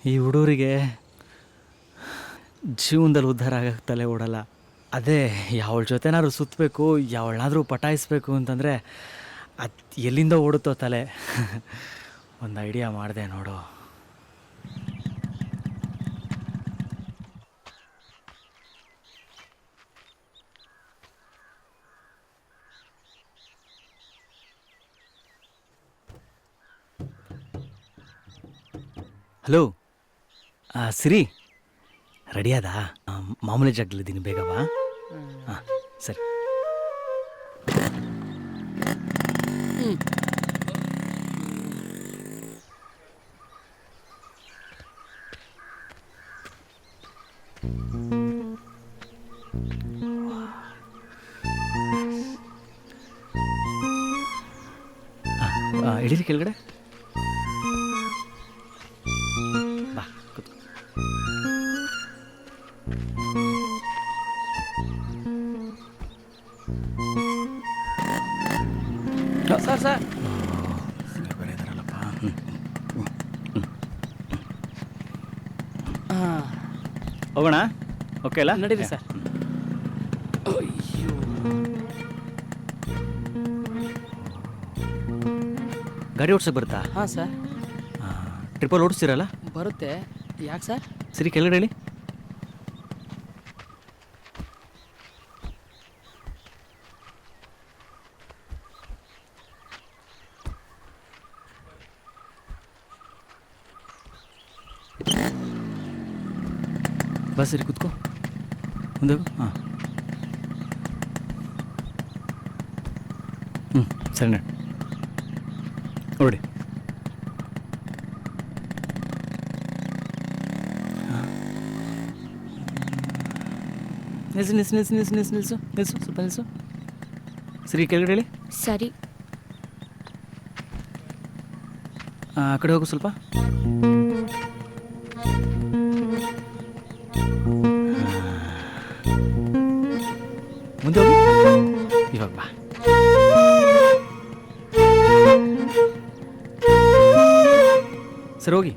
ಈ ಹುಡುಗರಿಗೆ ಜೀವನದಲ್ಲಿ ಉದ್ಧಾರ ಆಗಕ್ಕೆ ತಲೆ ಓಡಲ್ಲ. ಅದೇ ಯಾವಳ ಜೊತೆನಾದ್ರು ಸುತ್ತಬೇಕು, ಯಾವಳನ್ನಾದ್ರೂ ಪಟಾಯಿಸ್ಬೇಕು ಅಂತಂದರೆ ಅದು ಎಲ್ಲಿಂದ ಓಡುತ್ತೋ ತಲೆ. ಒಂದು ಐಡಿಯಾ ಮಾಡಿದೆ ನೋಡು. ಹಲೋ ಸಿರಿ, ರೆಡಿಯಾದಾ? ಮಾಮೂಲಿ ಜಾಗದಲ್ಲಿದ್ದೀನಿ, ಬೇಗ ಬಾ. ಹಾಂ ಸರಿ. ಇಡೀರಿ ಕೆಳಗಡೆ ಬಾ, ಕೂತ್ಕೊ. ಸರ್ ಸರ್ ಬೇರೆ ಇದಾರಲ್ಲಪ್ಪ. ಹೋಗೋಣ. ಓಕೆ ಅಲ್ಲ? ನಡೀರಿ ಸರ್. ಗಾಡಿ ಓಡ್ಸೋಕೆ ಬರುತ್ತಾ? ಹಾಂ ಸರ್ ಟ್ರಿಪಲ್ ಓಡಿಸ್ತೀರಲ್ಲ? ಬರುತ್ತೆ. ಯಾಕೆ ಸರ್? ಸರಿ, ಕೆಳಗಡೆ ಹೇಳಿ. ಬಸ್ ಸರಿ, ಕೂತ್ಕೋ. ಮುಂದೆ ಹೋಗು. ಹಾಂ ಸರಿ ನಡಿ, ಹೊರಡಿ. ನಿಲ್ಸು ನಿಲ್ಸು ನಿಲ್ಸು ನಿಲ್ಸು ನಿಲ್ಸು ನಿಲ್ಸು ನಿಲ್ಸು, ಸ್ವಲ್ಪ ನಿಲ್ಸು. ಸರಿ, ಕೆಳಗಡೆ ಹೇಳಿ. ಸರಿ. ಆ ಕಡೆ ಹೋಗು ಸ್ವಲ್ಪ. ಮುಂದೆ ಹೋಗಿ. ಇವಾಗ ಬಾ. ಸರಿ, ಹೋಗಿ.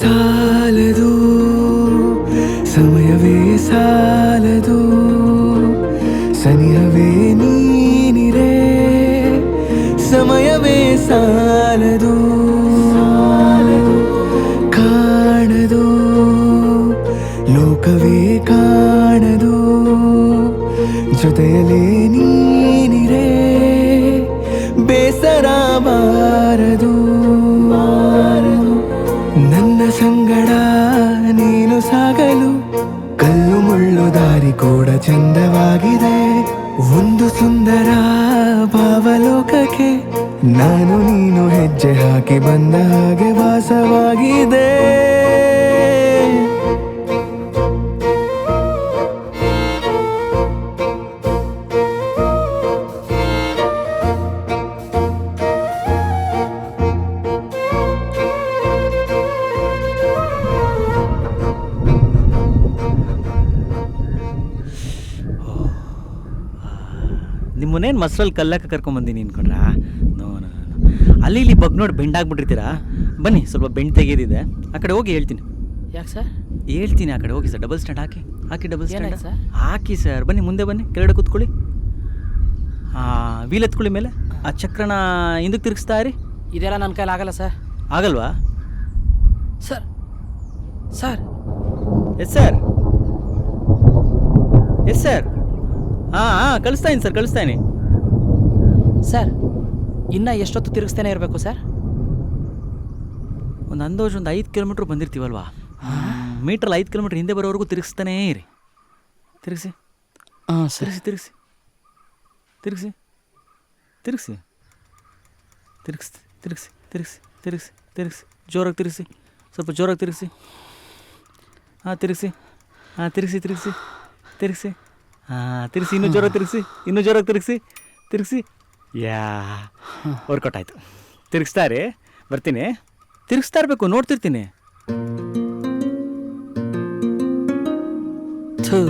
ಸಾಲದು ಸಮಯವೇ ಸಾಲದು, ಸನಿಹವೇ ನೀನಿರೆ ಸಮಯವೇ ಸಾಲದು. ಕಾಣದು ಲೋಕವೇ ಕಾಣದು, ಜೊತೆಯಲೇ ನೀನಿರೆ ಬೇಸರ ಬಾರದು. ನನ್ನ ಸಂಗಡ ನೀನು ಸಾಗಲು ಕಲ್ಲು ಮುಳ್ಳು ದಾರಿ ಕೂಡ ಚಂದವಾಗಿದೆ. ಒಂದು ಸುಂದರ ಭಾವಲೋಕಕ್ಕೆ ನಾನು ನೀನು ಹೆಜ್ಜೆ ಹಾಕಿ ಬಂದ ಹಾಗೆ ವಾಸವಾಗಿದೆ. ನಿಮ್ಮನ್ನೇನು ಮಸ್ರಲ್ಲಿ ಕಲ್ಲಕ್ಕೆ ಕರ್ಕೊಂಬಂದಿನಿ ಅನ್ಕೊಂಡ್ರಾ? No no no. ಅಲ್ಲಿ ಇಲ್ಲಿ ಬಗ್ ನೋಡಿ ಬೆಂಡಾಗ್ಬಿಟ್ಟಿರ್ತೀರಾ. ಬನ್ನಿ, ಸ್ವಲ್ಪ ಬೆಂಡ್ ತೆಗೆದಿದೆ, ಆ ಕಡೆ ಹೋಗಿ ಹೇಳ್ತೀನಿ. ಯಾಕೆ ಸರ್? ಹೇಳ್ತೀನಿ, ಆ ಕಡೆ ಹೋಗಿ ಸರ್. ಡಬಲ್ ಸ್ಟ್ಯಾಂಡ್ ಹಾಕಿ ಹಾಕಿ, ಡಬಲ್ ಸ್ಟ್ಯಾಂಡ್ ಏನಾಯ್ತು ಸರ್? ಹಾಕಿ ಸರ್. ಬನ್ನಿ, ಮುಂದೆ ಬನ್ನಿ, ಕೆಳಗಡೆ ಕೂತ್ಕೊಳ್ಳಿ. ವೀಲ್ ಎತ್ಕೊಳ್ಳಿ ಮೇಲೆ. ಆ ಚಕ್ರನ ಹಿಂದಕ್ಕೆ ತಿರುಗಿಸ್ತಾ ಇರಿ. ಇದೆಲ್ಲ ನನ್ನ ಕೈಲಿ ಆಗಲ್ಲ ಸರ್. ಆಗಲ್ವಾ sir sir yes sir, yes sir. ಹಾಂ ಕಳಿಸ್ತಾಯಿನಿ ಸರ್, ಕಳಿಸ್ತಾಯಿನಿ ಸರ್. ಇನ್ನೂ ಎಷ್ಟೊತ್ತು ತಿರುಗಿಸ್ತಾನೆ ಇರಬೇಕು ಸರ್? ಒಂದು ಅಂದಾಜು ಒಂದು 5 ಕಿಲೋಮೀಟ್ರ್ ಬಂದಿರ್ತೀವಲ್ವಾ, ಮೀಟ್ರಲ್ಲಿ 5 ಕಿಲೋಮೀಟ್ರ್ ಹಿಂದೆ ಬರೋವರೆಗೂ ತಿರುಗಿಸ್ತಾನೇ ಇರಿ. ತಿರುಗಿಸಿ. ಹಾಂ ಸರ್. ತಿರುಗಿಸಿ ತಿರುಗಿಸಿ ತಿರುಗಿಸಿ ತಿರುಗಿಸಿ ತಿರುಗಿಸಿ ತಿರುಗಿಸಿ ತಿರುಗಿಸಿ ತಿರುಗಿಸಿ ಜೋರಾಗಿ ತಿರುಗಿಸಿ. ಸ್ವಲ್ಪ ಜೋರಾಗಿ ತಿರುಗಿಸಿ. ಹಾಂ ತಿರುಗಿಸಿ. ಹಾಂ ತಿರುಗಿಸಿ ತಿರುಗಿಸಿ ತಿರುಗಿಸಿ. ಹಾಂ ತಿರುಗಿಸಿ, ಇನ್ನೂ ಜೋರಾಗಿ ತಿರುಗಿಸಿ, ಇನ್ನೂ ಜೋರಾಗಿ ತಿರುಗಿಸಿ ತಿರುಗಿಸಿ. ಯಾ ವರ್ಕೌಟ್ ಆಯಿತು. ತಿರುಗಿಸ್ತಾ ರೀ, ಬರ್ತೀನಿ. ತಿರುಗಿಸ್ತಾ ಇರಬೇಕು, ನೋಡ್ತಿರ್ತೀನಿ. ಥೂ.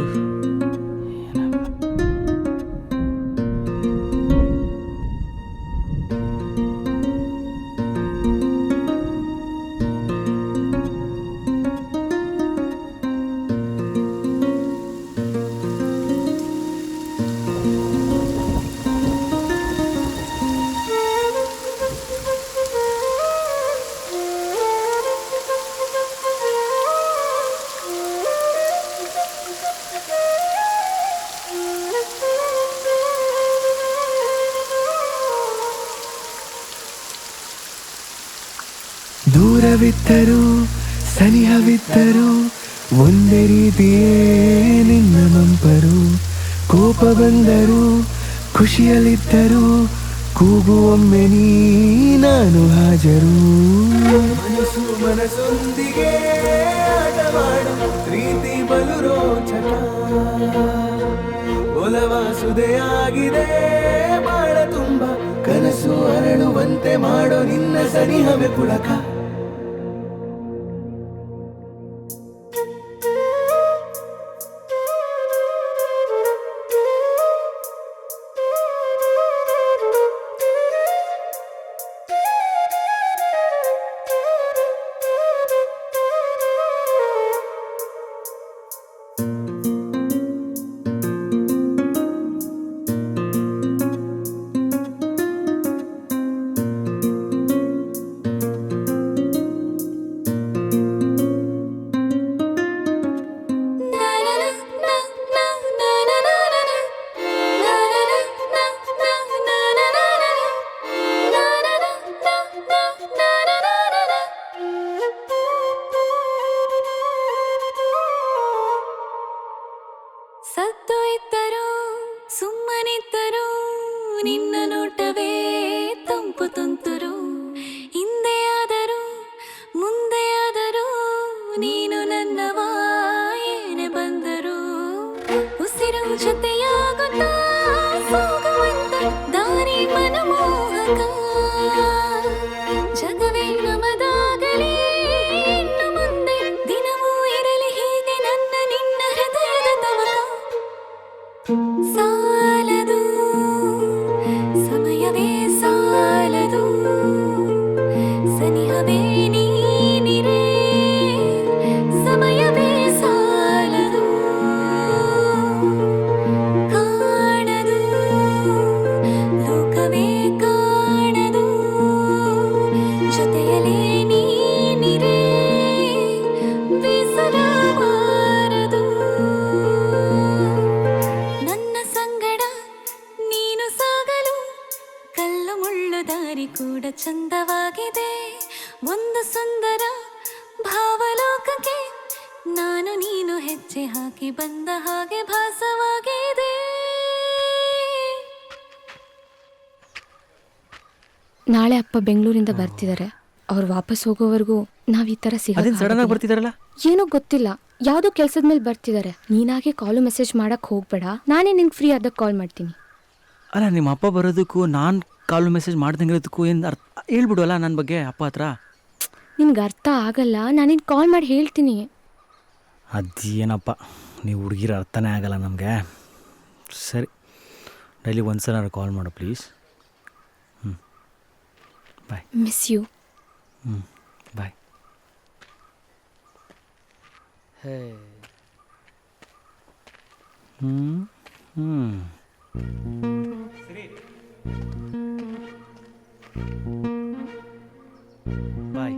ದೂರವಿದ್ದರೂ ಸನಿಹವಿದ್ದರೂ ಒಂದೇ ರೀತಿಯೇ ನಿನ್ನ ನಂಪರು. ಕೋಪ ಬಂದರೂ ಖುಷಿಯಲ್ಲಿದ್ದರೂ ಕೂಗುವೊಮ್ಮೆ ನೀ ನಾನು ಹಾಜರು. ಮನಸ್ಸು ಮನಸ್ಸೊಂದಿಗೆ ಆಟವಾಡು ಪ್ರೀತಿ ಬಲು ರೋಚಕ. ಒಲವ ಸುದೆಯಾಗಿದೆ ಬಾಳ ತುಂಬ, ಕನಸು ಅರಳುವಂತೆ ಮಾಡೋ ನಿನ್ನ ಸನಿಹವೇ ಪುಳಕ. ಸತ್ತು ಇದ್ದರೂ ಸುಮ್ಮನಿದ್ದರೂ ನಿನ್ನ ನೋಟವೇ ತಂಪು ತುಂತುರು. ಹಿಂದೆ ಆದರೂ ಮುಂದೆ ಆದರೂ ನೀನು ನನ್ನವ ಏನೇ ಬಂದರು. ಉಸಿರು ಜೊತೆಯಾಗುತ್ತಾ ಸಾಗುವಂತ ದಾರಿ ಮನಮೋಹಕ. ಜಗವೇ ನಮದಾಗಲಿ ಇನ್ನು ಮುಂದೆ, ದಿನವೂ ಇರಲಿ ಹೀಗೆ ನನ್ನ ನಿನ್ನ ಹೃದಯದ ತವಕ. ಸಾಲದು ಸಮಯವೇ ಸಾಲದು, ಸನಿಹವೇ ನೀನಿರೆ ಸಮಯವೇ ಸಾಲದು. ಕಾಣದು ಲೋಕವೇ ಕಾಣದು, ಜೊತೆಯಲೇ ನೀನಿರೆ ಬೇಸರಬಾರದು. ನನ್ನ ಸಂಗಡ ನೀನು ಸಾಗಲು ಕಲ್ಲು ಮುಳ್ಳು ದಾರಿ ಕೂಡ ಚಂದವಾಗಿದೆ. ಒಂದು ಸುಂದರ ಭಾವಲೋಕಕ್ಕೆ ನಾನು ನೀನು ಹೆಜ್ಜೆ ಹಾಕಿ ಬಂದ ಹಾಗೆ ಭಾಸವಾಗಿದೆ. ನಾಳೆ ಅಪ್ಪ ಬೆಂಗಳೂರಿಂದ ಬರ್ತಿದ್ದಾರೆ. ಅವ್ರು ವಾಪಸ್ ಹೋಗೋವರೆಗೂ ನಾವ್ ಈ ತರ ಅದೇನು ಸಡನ್ ಆಗಿ ಬರ್ತಿದಾರಲ್ಲ? ಏನೋ ಗೊತ್ತಿಲ್ಲ, ಯಾವುದೋ ಕೆಲ್ಸದ ಮೇಲೆ ಬರ್ತಿದ್ದಾರೆ. ನೀನಾಗೆ ಕಾಲು ಮೆಸೇಜ್ ಮಾಡಕ್ ಹೋಗ್ಬೇಡ, ನಾನೇ ನಿನ್ಗೆ ಫ್ರೀ ಆದಾಗ ಕಾಲ್ ಮಾಡ್ತೀನಿ. ಅಲ್ಲ, ನಿಮ್ಮ ಅಪ್ಪ ಬರೋದಕ್ಕೂ ನಾನು ಕಾಲು ಮೆಸೇಜ್ ಮಾಡ್ದಂಗೆ ಇರೋದಕ್ಕೂ ಏನು ಅರ್ಥ ಹೇಳ್ಬಿಡು ಅಲ್ಲ ನನ್ನ ಬಗ್ಗೆ ಅಪ್ಪ ಹತ್ರ. ನಿನ್ಗೆ ಅರ್ಥ ಆಗಲ್ಲ, ನಾನಿನ್ ಕಾಲ್ ಮಾಡಿ ಹೇಳ್ತೀನಿ. ಅದೇನಪ್ಪ, ನೀವು ಹುಡುಗಿರ ಅರ್ಥನೇ ಆಗಲ್ಲ ನಮಗೆ. ಸರಿ, ಡೈಲಿ ಒಂದ್ಸಲ ಕಾಲ್ ಮಾಡು please. Bye. Miss you. Bye. Hey, bye.